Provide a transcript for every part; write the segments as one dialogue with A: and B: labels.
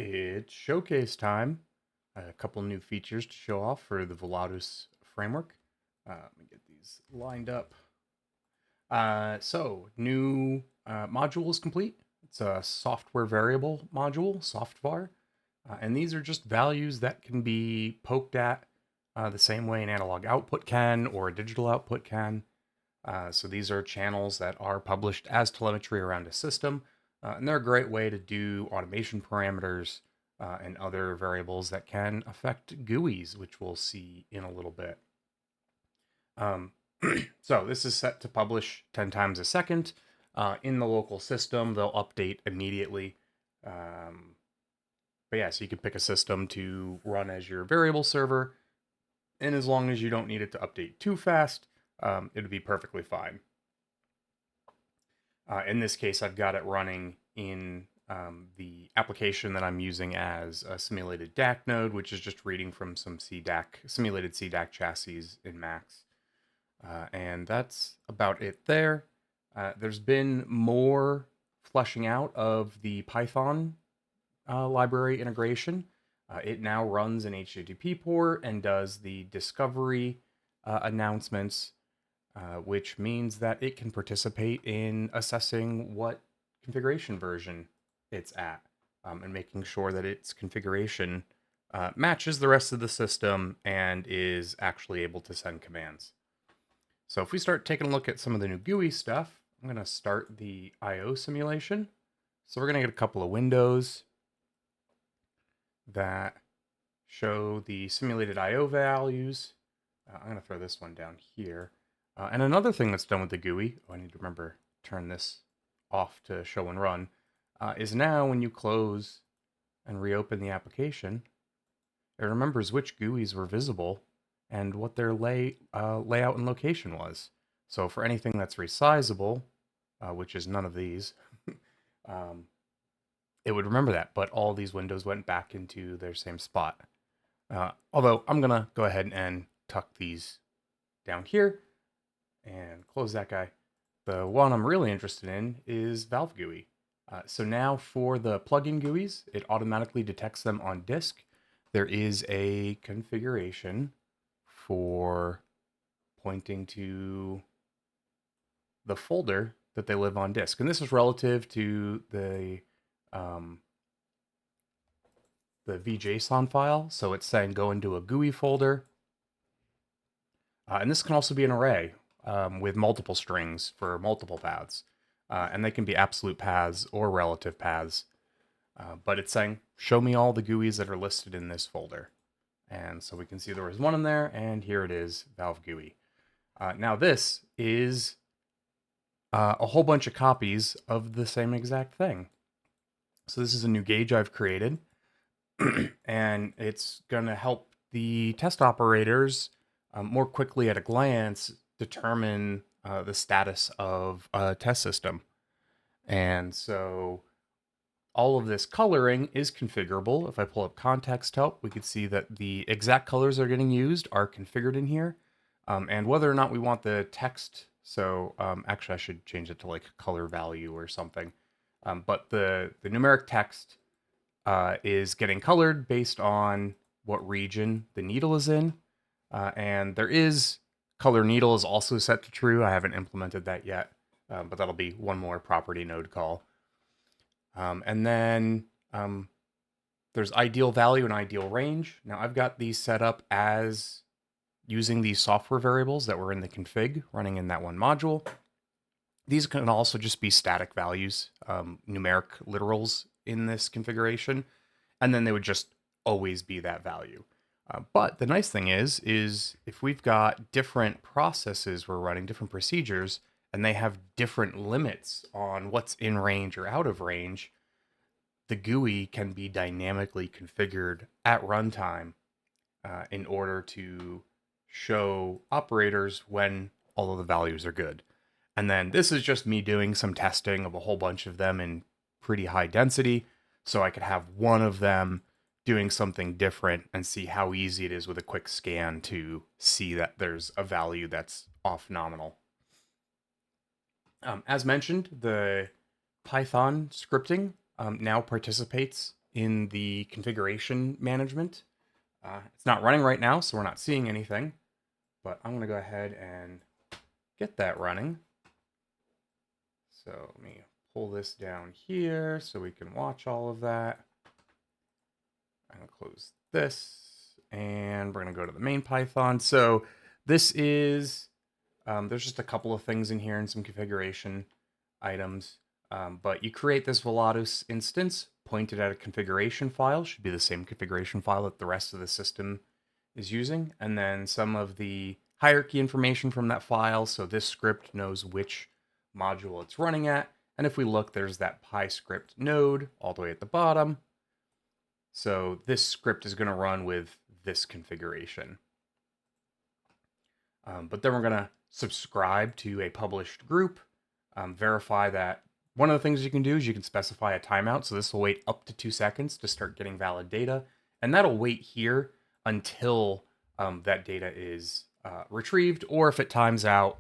A: It's showcase time. A couple new features to show off for the Volatus framework. Let me get these lined up. New module is complete. It's a software variable module, softvar. And these are just values that can be poked at the same way an analog output can or a digital output can. So these are channels that are published as telemetry around a system, and they're a great way to do automation parameters and other variables that can affect GUIs, which we'll see in a little bit. Um, so this is set to publish 10 times a second. In the local system, they'll update immediately. But yeah, so you can pick a system to run as your variable server, and as long as you don't need it to update too fast, it'll be perfectly fine. In this case, I've got it running in the application that I'm using as a simulated DAC node, which is just reading from some simulated CDAC chassis in Max. And that's about it there. There's been more fleshing out of the Python library integration. It now runs an HTTP port and does the discovery announcements, which means that it can participate in assessing what configuration version it's at and making sure that its configuration matches the rest of the system and is actually able to send commands. So if we start taking a look at some of the new GUI stuff, I'm going to start the I/O simulation. So we're going to get a couple of windows that show the simulated I/O values. I'm going to throw this one down here. And another thing that's done with the GUI, I need to remember to turn this off to show and run, is now when you close and reopen the application, it remembers which GUIs were visible and what their layout and location was. So for anything that's resizable, which is none of these, it would remember that, but all these windows went back into their same spot. Although I'm going to go ahead and tuck these down here and close that guy. The one I'm really interested in is Valve GUI. So now for the plugin GUIs, it automatically detects them on disk. There is a configuration for pointing to the folder that they live on disk. And this is relative to the vjson file. So it's saying go into a GUI folder. And this can also be an array with multiple strings for multiple paths. And they can be absolute paths or relative paths. But it's saying, show me all the GUIs that are listed in this folder. And so we can see there was one in there, and here it is, Valve GUI. Now this is a whole bunch of copies of the same exact thing. So this is a new gauge I've created, and it's going to help the test operators more quickly at a glance determine the status of a test system. And so all of this coloring is configurable. If I pull up context help, we can see that the exact colors that are getting used are configured in here. And whether or not we want the text, so actually I should change it to like color value or something. But the numeric text is getting colored based on what region the needle is in. And there is color needle is also set to true. I haven't implemented that yet, but that'll be one more property node call. And then there's ideal value and ideal range. Now I've got these set up as using these software variables that were in the config running in that one module. These can also just be static values, numeric literals in this configuration, and then they would just always be that value. But the nice thing is if we've got different processes we're running, different procedures, and they have different limits on what's in range or out of range, the GUI can be dynamically configured at runtime in order to show operators when all of the values are good. And then this is just me doing some testing of a whole bunch of them in pretty high density, so I could have one of them doing something different and see how easy it is with a quick scan to see that there's a value that's off nominal. As mentioned, the Python scripting now participates in the configuration management. It's not running right now, so we're not seeing anything, but I'm going to go ahead and get that running. So let me pull this down here so we can watch all of that. I'm going to close this, and we're going to go to the main Python. So this is, there's just a couple of things in here and some configuration items. But you create this Volatus instance pointed at a configuration file, should be the same configuration file that the rest of the system is using, and then some of the hierarchy information from that file. So this script knows which module it's running at. And if we look, there's that PyScript node all the way at the bottom. So this script is going to run with this configuration. But then we're going to subscribe to a published group, verify that. One of the things you can do is you can specify a timeout. So this will wait up to 2 seconds to start getting valid data. And that'll wait here until that data is retrieved, or if it times out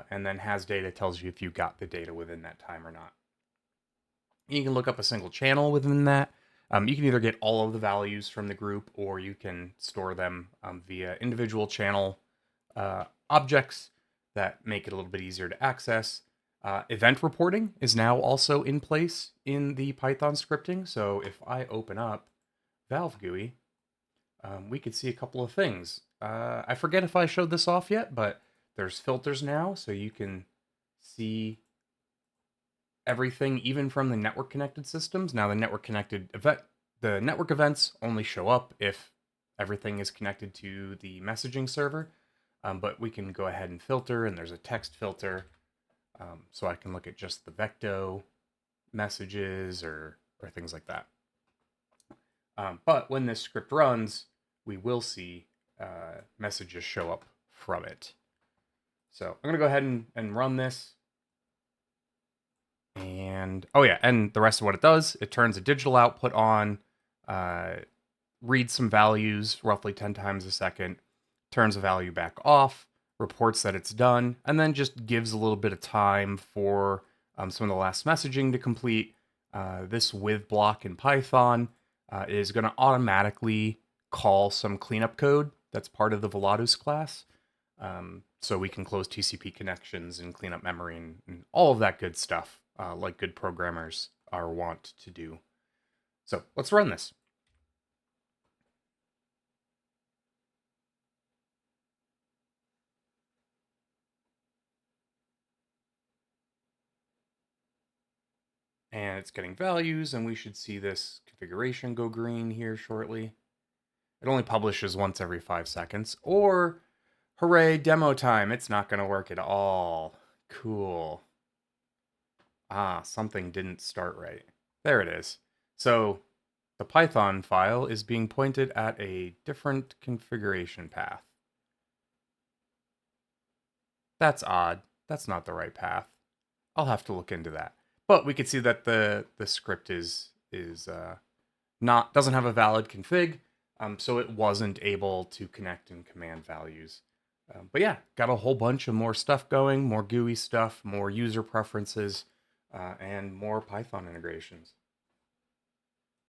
A: and then has data, tells you if you got the data within that time or not. You can look up a single channel within that. You can either get all of the values from the group, or you can store them via individual channel objects that make it a little bit easier to access. Event reporting is now also in place in the Python scripting. So if I open up Valve GUI, we could see a couple of things. I forget if I showed this off yet, but there's filters now, so you can see everything, even from the network connected systems. Now the network events only show up if everything is connected to the messaging server. But we can go ahead and filter, and there's a text filter. So I can look at just the Vecto messages or things like that. But when this script runs, we will see messages show up from it. So I'm going to go ahead and run this. And, oh yeah, and the rest of what it does, it turns a digital output on, reads some values roughly 10 times a second, turns a value back off, reports that it's done, and then just gives a little bit of time for some of the last messaging to complete. This with block in Python is going to automatically call some cleanup code that's part of the Volatus class. So we can close TCP connections and clean up memory and all of that good stuff, like good programmers are wont to do. So let's run this. And it's getting values, and we should see this configuration go green here shortly. It only publishes once every 5 seconds. Or, hooray, demo time. It's not going to work at all. Cool. Something didn't start right. There it is. So the Python file is being pointed at a different configuration path. That's odd. That's not the right path. I'll have to look into that. But we can see that the script doesn't have a valid config, so it wasn't able to connect and command values. But yeah, got a whole bunch of more stuff going, more GUI stuff, more user preferences, and more Python integrations.